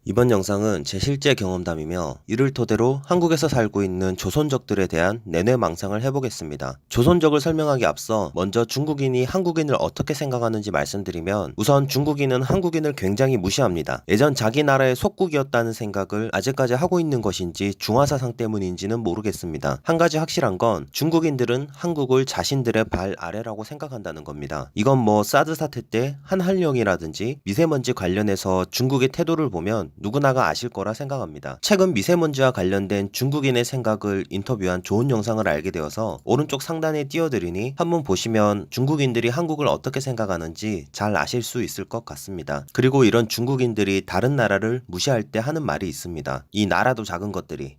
이번 영상은 제 실제 경험담이며 이를 토대로 한국에서 살고 있는 조선족들에 대한 내뇌망상을 해보겠습니다. 조선족을 설명하기 앞서 먼저 중국인이 한국인을 어떻게 생각하는지 말씀드리면, 우선 중국인은 한국인을 굉장히 무시합니다. 예전 자기 나라의 속국이었다는 생각을 아직까지 하고 있는 것인지 중화사상 때문인지는 모르겠습니다. 한 가지 확실한 건 중국인들은 한국을 자신들의 발 아래라고 생각한다는 겁니다. 이건 사드 사태 때 한한령이라든지 미세먼지 관련해서 중국의 태도를 보면 누구나가 아실 거라 생각합니다. 최근 미세먼지와 관련된 중국인의 생각을 인터뷰한 좋은 영상을 알게 되어서 오른쪽 상단에 띄워드리니 한번 보시면 중국인들이 한국을 어떻게 생각하는지 잘 아실 수 있을 것 같습니다. 그리고 이런 중국인들이 다른 나라를 무시할 때 하는 말이 있습니다. 이 나라도 작은 것들이,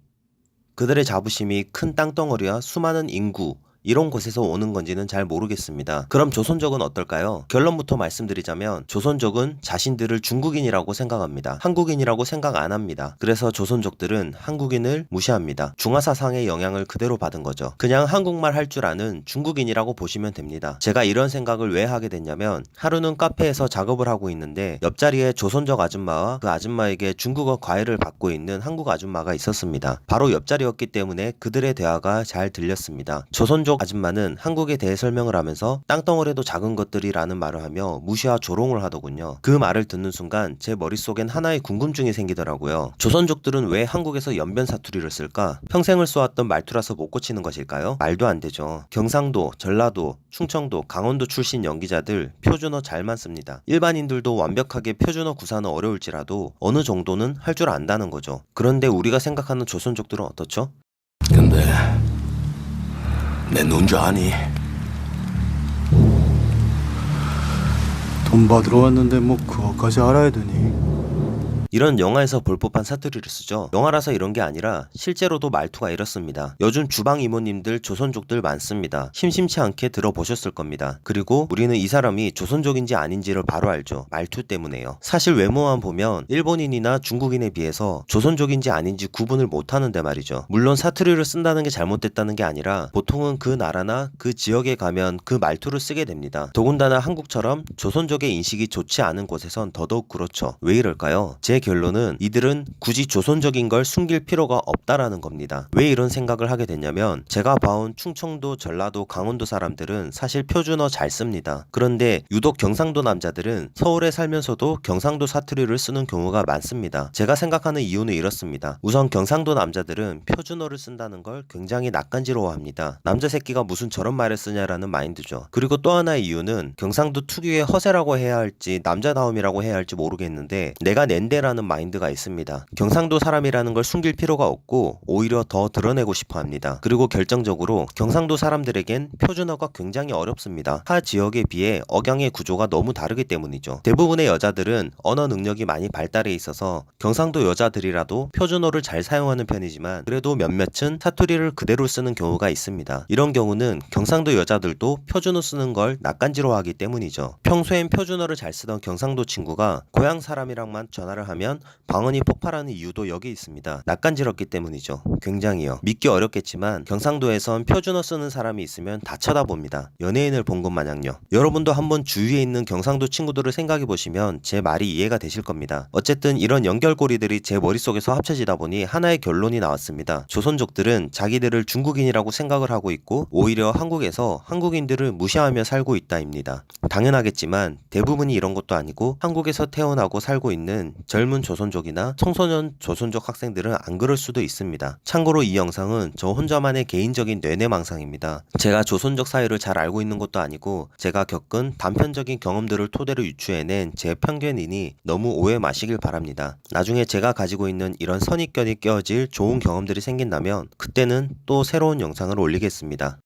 그들의 자부심이 큰 땅덩어리와 수많은 인구, 이런 곳에서 오는 건지는 잘 모르겠습니다. 그럼 조선족은 어떨까요? 결론부터 말씀드리자면 조선족은 자신들을 중국인이라고 생각합니다. 한국인이라고 생각 안 합니다. 그래서 조선족들은 한국인을 무시합니다. 중화사상의 영향을 그대로 받은 거죠. 그냥 한국말 할 줄 아는 중국인이라고 보시면 됩니다. 제가 이런 생각을 왜 하게 됐냐면, 하루는 카페에서 작업을 하고 있는데 옆자리에 조선족 아줌마와 그 아줌마에게 중국어 과외를 받고 있는 한국 아줌마가 있었습니다. 바로 옆자리였기 때문에 그들의 대화가 잘 들렸습니다. 조선족 아줌마는 한국에 대해 설명을 하면서 땅덩어리도 작은 것들이라는 말을 하며 무시와 조롱을 하더군요. 그 말을 듣는 순간 제 머릿속엔 하나의 궁금증이 생기더라고요. 조선족들은 왜 한국에서 연변 사투리를 쓸까? 평생을 쏘았던 말투라서 못 고치는 것일까요? 말도 안 되죠. 경상도, 전라도, 충청도, 강원도 출신 연기자들 표준어 잘만 씁니다. 일반인들도 완벽하게 표준어 구사는 어려울지라도 어느 정도는 할 줄 안다는 거죠. 그런데 우리가 생각하는 조선족들은 어떻죠? 근데 내 눈자 아니? 돈 받으러 왔는데 그거까지 알아야 되니? 이런 영화에서 볼 법한 사투리를 쓰죠. 영화라서 이런 게 아니라 실제로도 말투가 이렇습니다. 요즘 주방 이모님들 조선족들 많습니다. 심심치 않게 들어보셨을 겁니다. 그리고 우리는 이 사람이 조선족인지 아닌지를 바로 알죠. 말투 때문에요. 사실 외모만 보면 일본인이나 중국인에 비해서 조선족인지 아닌지 구분을 못하는데 말이죠. 물론 사투리를 쓴다는 게 잘못됐다는 게 아니라 보통은 그 나라나 그 지역에 가면 그 말투를 쓰게 됩니다. 더군다나 한국처럼 조선족의 인식이 좋지 않은 곳에선 더더욱 그렇죠. 왜 이럴까요? 제 결론은 이들은 굳이 조선적인 걸 숨길 필요가 없다라는 겁니다. 왜 이런 생각을 하게 됐냐면, 제가 봐온 충청도, 전라도, 강원도 사람들은 사실 표준어 잘 씁니다. 그런데 유독 경상도 남자들은 서울에 살면서도 경상도 사투리를 쓰는 경우가 많습니다. 제가 생각하는 이유는 이렇습니다. 우선 경상도 남자들은 표준어를 쓴다는 걸 굉장히 낯간지러워합니다. 남자 새끼가 무슨 저런 말을 쓰냐라는 마인드죠. 그리고 또 하나의 이유는 경상도 특유의 허세라고 해야 할지 남자다움이라고 해야 할지 모르겠는데, 내가 낸데라는 마인드가 있습니다. 경상도 사람이라는 걸 숨길 필요가 없고 오히려 더 드러내고 싶어 합니다. 그리고 결정적으로 경상도 사람들에겐 표준어가 굉장히 어렵습니다. 타 지역에 비해 억양의 구조가 너무 다르기 때문이죠. 대부분의 여자들은 언어 능력이 많이 발달해 있어서 경상도 여자들이라도 표준어를 잘 사용하는 편이지만, 그래도 몇몇은 사투리를 그대로 쓰는 경우가 있습니다. 이런 경우는 경상도 여자들도 표준어 쓰는 걸 낯간지러워하기 때문이죠. 평소엔 표준어를 잘 쓰던 경상도 친구가 고향 사람이랑만 전화를 하면 방언이 폭발하는 이유도 여기 있습니다. 낯간지럽기 때문이죠. 굉장히요. 믿기 어렵겠지만 경상도에선 표준어 쓰는 사람이 있으면 다 쳐다봅니다. 연예인을 본 것 마냥요. 여러분도 한번 주위에 있는 경상도 친구들을 생각해보시면 제 말이 이해가 되실 겁니다. 어쨌든 이런 연결고리들이 제 머릿속에서 합쳐지다 보니 하나의 결론이 나왔습니다. 조선족들은 자기들을 중국인이라고 생각을 하고 있고 오히려 한국에서 한국인들을 무시하며 살고 있다입니다. 당연하겠지만 대부분이 이런 것도 아니고, 한국에서 태어나고 살고 있는 젊은 조선족이나 청소년 조선족 학생들은 안 그럴 수도 있습니다. 참고로 이 영상은 저 혼자만의 개인적인 뇌뇌망상입니다. 제가 조선족 사회를 잘 알고 있는 것도 아니고 제가 겪은 단편적인 경험들을 토대로 유추해낸 제 편견이니 너무 오해 마시길 바랍니다. 나중에 제가 가지고 있는 이런 선입견이 깨어질 좋은 경험들이 생긴다면 그때는 또 새로운 영상을 올리겠습니다.